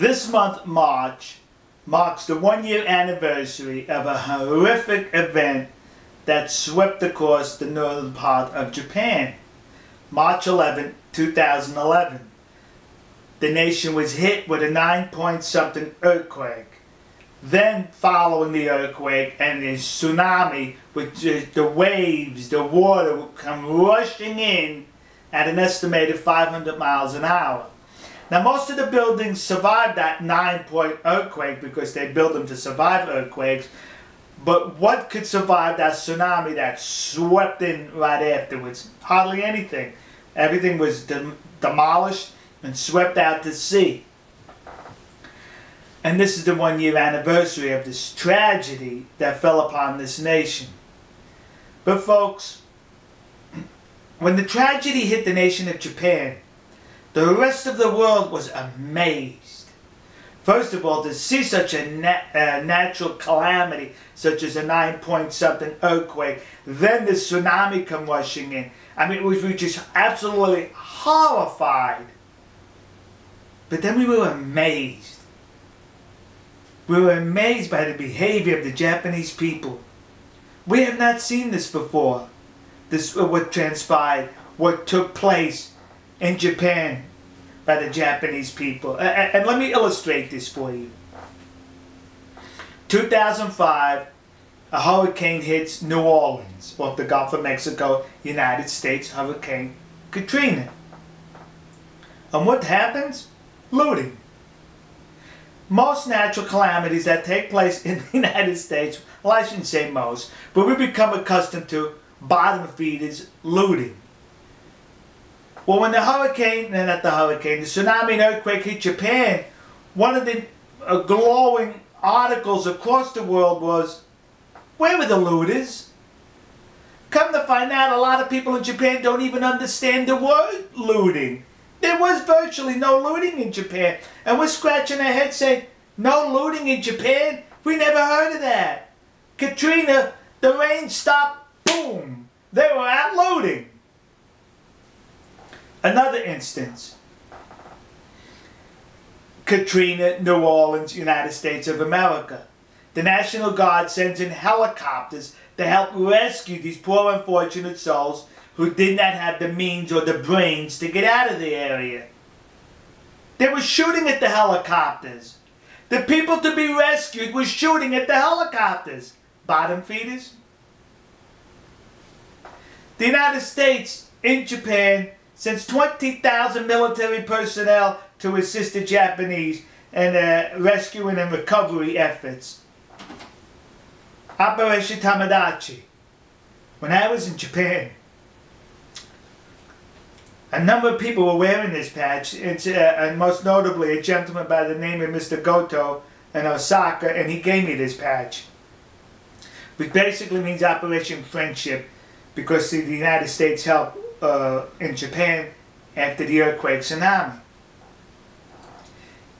This month, March, marks the one-year anniversary of a horrific event that swept across the northern part of Japan. March 11, 2011. The nation was hit with a 9-point-something earthquake. Then, following the earthquake and the tsunami, which is the waves, the water would come rushing in at an estimated 500 miles an hour. Now, most of the buildings survived that 9-point earthquake because they built them to survive earthquakes. But what could survive that tsunami that swept in right afterwards? Hardly anything. Everything was demolished and swept out to sea. And this is the one-year anniversary of this tragedy that fell upon this nation. But folks, when the tragedy hit the nation of Japan, the rest of the world was amazed. First of all, to see such a natural calamity, such as a 9-point-something earthquake, then the tsunami come rushing in. I mean, we were just absolutely horrified. But then we were amazed. We were amazed by the behavior of the Japanese people. We have not seen this before. This what transpired, what took place in Japan by the Japanese people. And let me illustrate this for you. 2005, a hurricane hits New Orleans, off the Gulf of Mexico, United States, Hurricane Katrina. And what happens? Looting. Most natural calamities that take place in the United States, well, I shouldn't say most, but we become accustomed to bottom feeders looting. Well, when the tsunami and earthquake hit Japan, one of the glowing articles across the world was, where were the looters? Come to find out, a lot of people in Japan don't even understand the word looting. There was virtually no looting in Japan. And we're scratching our heads saying, no looting in Japan? We never heard of that. Katrina, the rain stopped, boom. They were out looting. Another instance. Katrina, New Orleans, United States of America. The National Guard sends in helicopters to help rescue these poor unfortunate souls who did not have the means or the brains to get out of the area. They were shooting at the helicopters. The people to be rescued were shooting at the helicopters. Bottom feeders. The United States in Japan sends 20,000 military personnel to assist the Japanese in rescuing and recovery efforts. Operation Tamadachi. When I was in Japan, a number of people were wearing this patch, and most notably a gentleman by the name of Mr. Goto in Osaka, and he gave me this patch. Which basically means Operation Friendship, because the United States helped in Japan after the earthquake tsunami.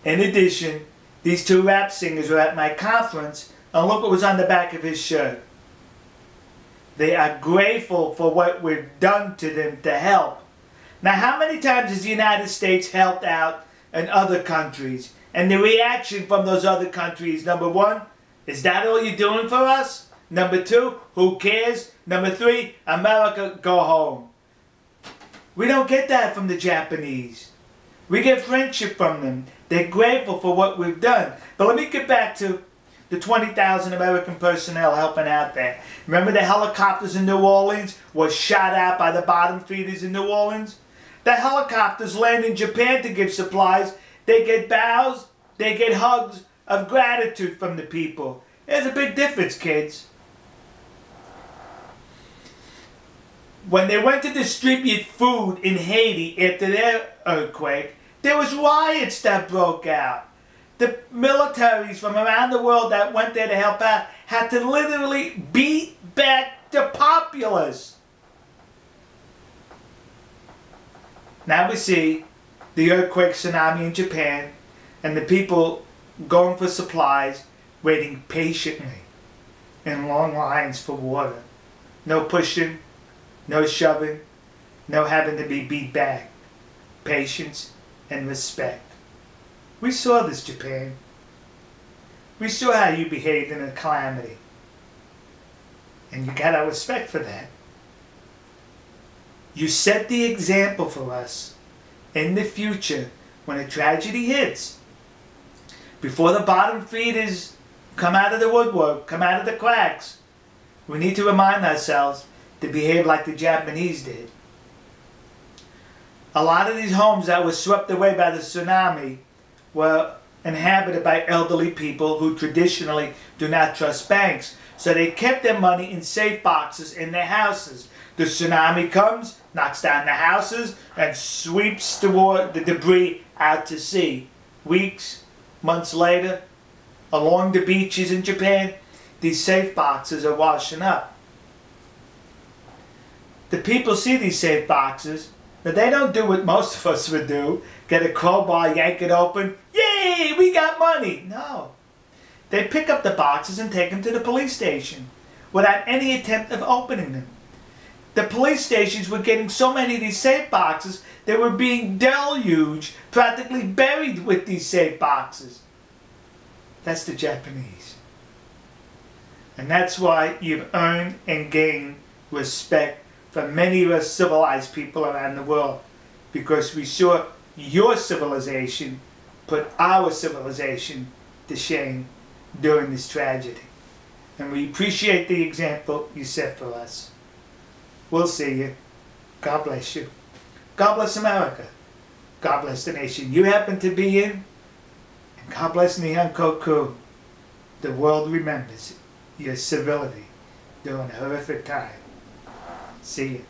In addition, these two rap singers were at my conference, and look what was on the back of his shirt. They are grateful for what we've done to them to help. Now, how many times has the United States helped out in other countries? And the reaction from those other countries, number one, is that all you're doing for us? Number two, who cares? Number three, America, go home. We don't get that from the Japanese. We get friendship from them. They're grateful for what we've done. But let me get back to the 20,000 American personnel helping out there. Remember the helicopters in New Orleans were shot out by the bottom feeders in New Orleans? The helicopters land in Japan to give supplies. They get bows, they get hugs of gratitude from the people. There's a big difference, kids. When they went to distribute food in Haiti after their earthquake, there was riots that broke out. The militaries from around the world that went there to help out had to literally beat back the populace. Now we see the earthquake tsunami in Japan and the people going for supplies, waiting patiently in long lines for water. No pushing, no shoving, no having to be beat back. Patience and respect. We saw this, Japan. We saw how you behaved in a calamity. And you got our respect for that. You set the example for us in the future when a tragedy hits. Before the bottom feeders come out of the woodwork, come out of the cracks, we need to remind ourselves to behave like the Japanese did. A lot of these homes that were swept away by the tsunami were inhabited by elderly people who traditionally do not trust banks. So they kept their money in safe boxes in their houses. The tsunami comes, knocks down the houses, and sweeps the debris out to sea. Weeks, months later, along the beaches in Japan, these safe boxes are washing up. The people see these safe boxes, but they don't do what most of us would do. Get a crowbar, yank it open, yay, we got money. No. They pick up the boxes and take them to the police station without any attempt of opening them. The police stations were getting so many of these safe boxes, they were being deluged, practically buried with these safe boxes. That's the Japanese. And that's why you've earned and gained respect from many of us civilized people around the world, because we saw your civilization put our civilization to shame during this tragedy. And we appreciate the example you set for us. We'll see you. God bless you. God bless America. God bless the nation you happen to be in. And God bless Nihonkoku. The world remembers your civility during a horrific time. See you.